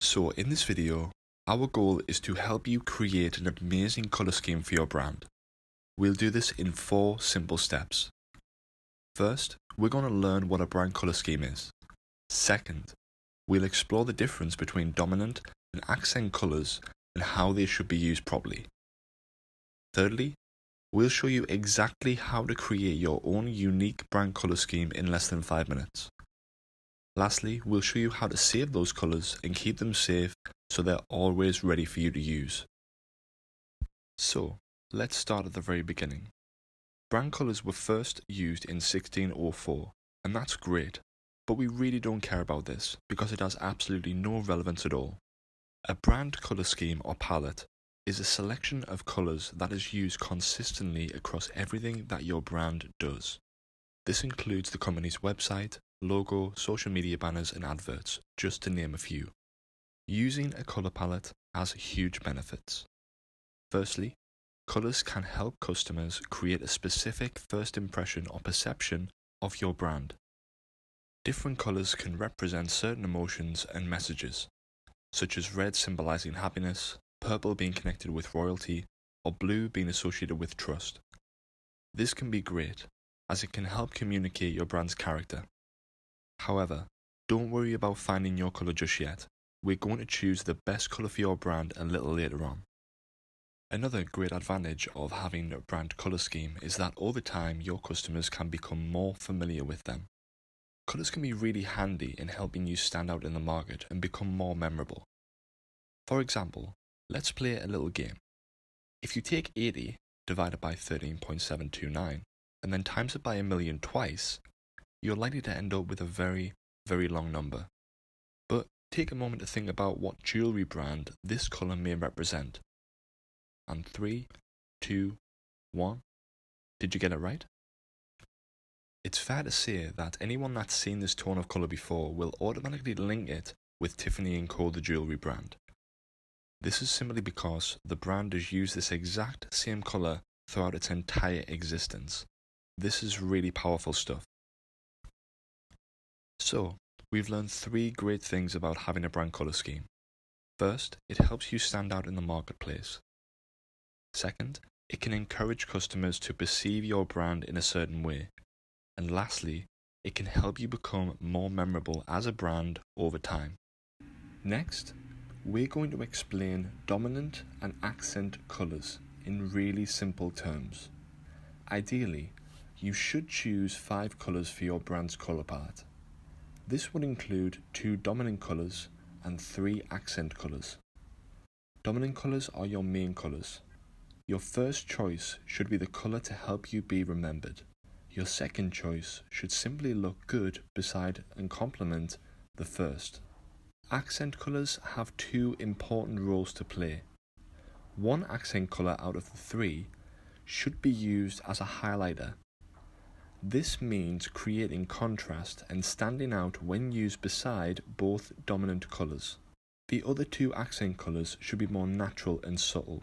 So in this video, our goal is to help you create an amazing color scheme for your brand. We'll do this in 4 simple steps. First, we're going to learn what a brand color scheme is. Second, we'll explore the difference between dominant and accent colors and how they should be used properly. Thirdly, we'll show you exactly how to create your own unique brand color scheme in less than 5 minutes. Lastly, we'll show you how to save those colors and keep them safe so they're always ready for you to use. So, let's start at the very beginning. Brand colors were first used in 1604, and that's great, but we really don't care about this because it has absolutely no relevance at all. A brand color scheme or palette is a selection of colors that is used consistently across everything that your brand does. This includes the company's website, logo, social media banners and adverts, just to name a few. Using a color palette has huge benefits. Firstly, colors can help customers create a specific first impression or perception of your brand. Different colors can represent certain emotions and messages, such as red symbolizing happiness, purple being connected with royalty, or blue being associated with trust. This can be great, as it can help communicate your brand's character. However, don't worry about finding your color just yet. We're going to choose the best color for your brand a little later on. Another great advantage of having a brand color scheme is that over time your customers can become more familiar with them. Colors can be really handy in helping you stand out in the market and become more memorable. For example, let's play a little game. If you take 80 divided by 13.729 and then times it by 1,000,000 twice, you're likely to end up with a very, very long number. But take a moment to think about what jewelry brand this color may represent. And 3, 2, 1. Did you get it right? It's fair to say that anyone that's seen this tone of color before will automatically link it with Tiffany & Co, the jewelry brand. This is simply because the brand has used this exact same color throughout its entire existence. This is really powerful stuff. So, we've learned 3 great things about having a brand color scheme. First, it helps you stand out in the marketplace. Second, it can encourage customers to perceive your brand in a certain way. And lastly, it can help you become more memorable as a brand over time. Next, we're going to explain dominant and accent colors in really simple terms. Ideally, you should choose 5 colors for your brand's color palette. This would include 2 dominant colors and 3 accent colors. Dominant colors are your main colors. Your first choice should be the color to help you be remembered. Your second choice should simply look good beside and complement the first. Accent colors have 2 important roles to play. One accent color out of the 3 should be used as a highlighter. This means creating contrast and standing out when used beside both dominant colors. The other 2 accent colors should be more natural and subtle,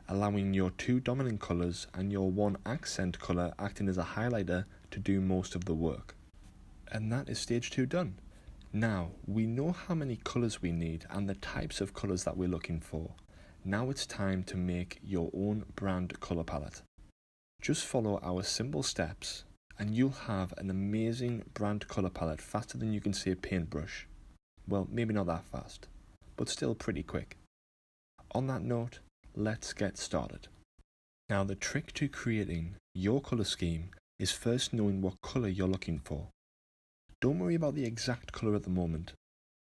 allowing your 2 dominant colors and your 1 accent color acting as a highlighter to do most of the work. And that is stage 2 done. Now, we know how many colors we need and the types of colors that we're looking for. Now it's time to make your own brand color palette. Just follow our simple steps and you'll have an amazing brand color palette faster than you can see a paintbrush. Well, maybe not that fast, but still pretty quick. On that note, let's get started. Now, the trick to creating your color scheme is first knowing what color you're looking for. Don't worry about the exact color at the moment.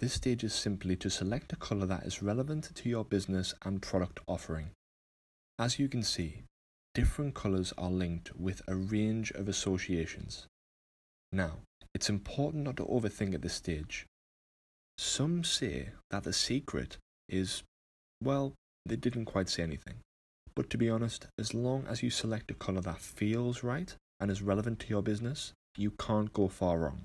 This stage is simply to select a color that is relevant to your business and product offering. As you can see, different colors are linked with a range of associations. Now, it's important not to overthink at this stage. Some say that the secret is, well, they didn't quite say anything. But to be honest, as long as you select a color that feels right and is relevant to your business, you can't go far wrong.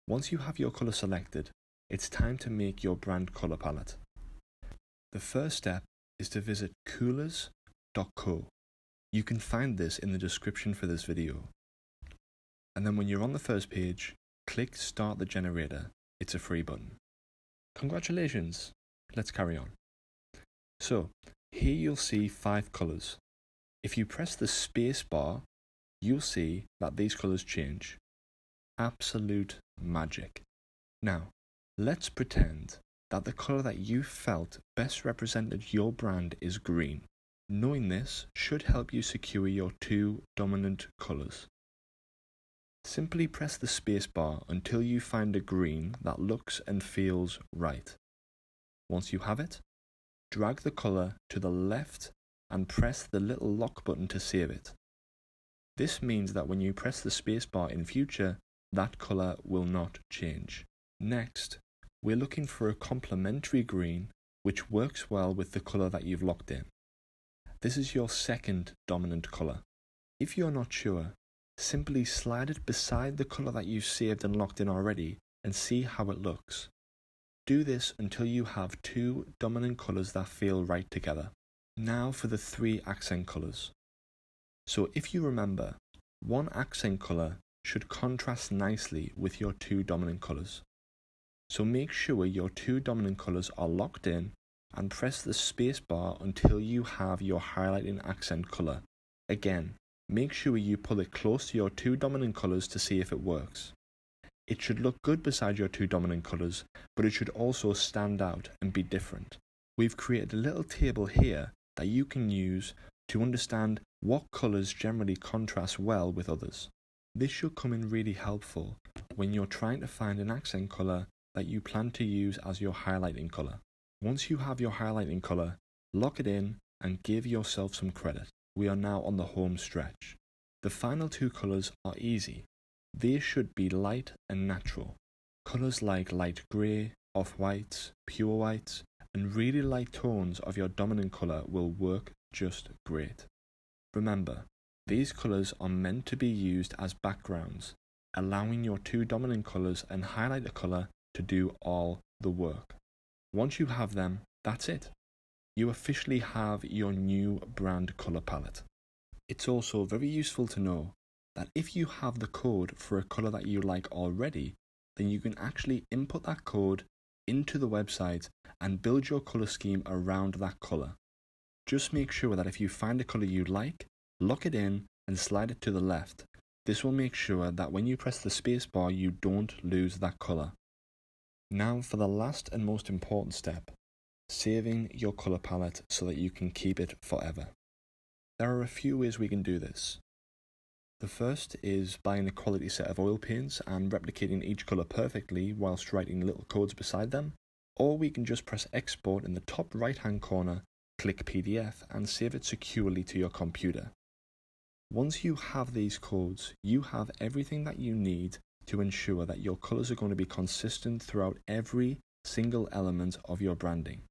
Once you have your color selected, it's time to make your brand color palette. The first step is to visit coolers.co. You can find this in the description for this video. And then when you're on the first page, click Start the Generator. It's a free button. Congratulations! let's carry on. So, here you'll see 5 colours. If you press the space bar, you'll see that these colours change. Absolute magic. Now, let's pretend that the colour that you felt best represented your brand is green. Knowing this should help you secure your 2 dominant colours. Simply press the space bar until you find a green that looks and feels right. Once you have it, drag the colour to the left and press the little lock button to save it. This means that when you press the space bar in future, that colour will not change. Next, we're looking for a complementary green which works well with the colour that you've locked in. This is your second dominant colour. If you're not sure, simply slide it beside the colour that you've saved and locked in already and see how it looks. Do this until you have 2 dominant colours that feel right together. Now for the 3 accent colours. So if you remember, one accent colour should contrast nicely with your 2 dominant colours. So make sure your 2 dominant colours are locked in and press the space bar until you have your highlighting accent colour. Again, make sure you pull it close to your 2 dominant colours to see if it works. It should look good beside your 2 dominant colours, but it should also stand out and be different. We've created a little table here that you can use to understand what colours generally contrast well with others. This should come in really helpful when you're trying to find an accent colour that you plan to use as your highlighting colour. Once you have your highlighting colour, lock it in and give yourself some credit. We are now on the home stretch. The final 2 colours are easy. They should be light and natural. Colours like light grey, off-whites, pure whites, and really light tones of your dominant colour will work just great. Remember, these colours are meant to be used as backgrounds, allowing your 2 dominant colours and highlighter colour to do all the work. Once you have them, that's it. You officially have your new brand colour palette. It's also very useful to know that if you have the code for a colour that you like already, then you can actually input that code into the website and build your colour scheme around that colour. Just make sure that if you find a colour you like, lock it in and slide it to the left. This will make sure that when you press the space bar, you don't lose that colour. Now for the last and most important step, saving your colour palette so that you can keep it forever. There are a few ways we can do this. The first is buying a quality set of oil paints and replicating each colour perfectly whilst writing little codes beside them, or we can just press export in the top right hand corner, click PDF and save it securely to your computer. Once you have these codes, you have everything that you need to ensure that your colours are going to be consistent throughout every single element of your branding.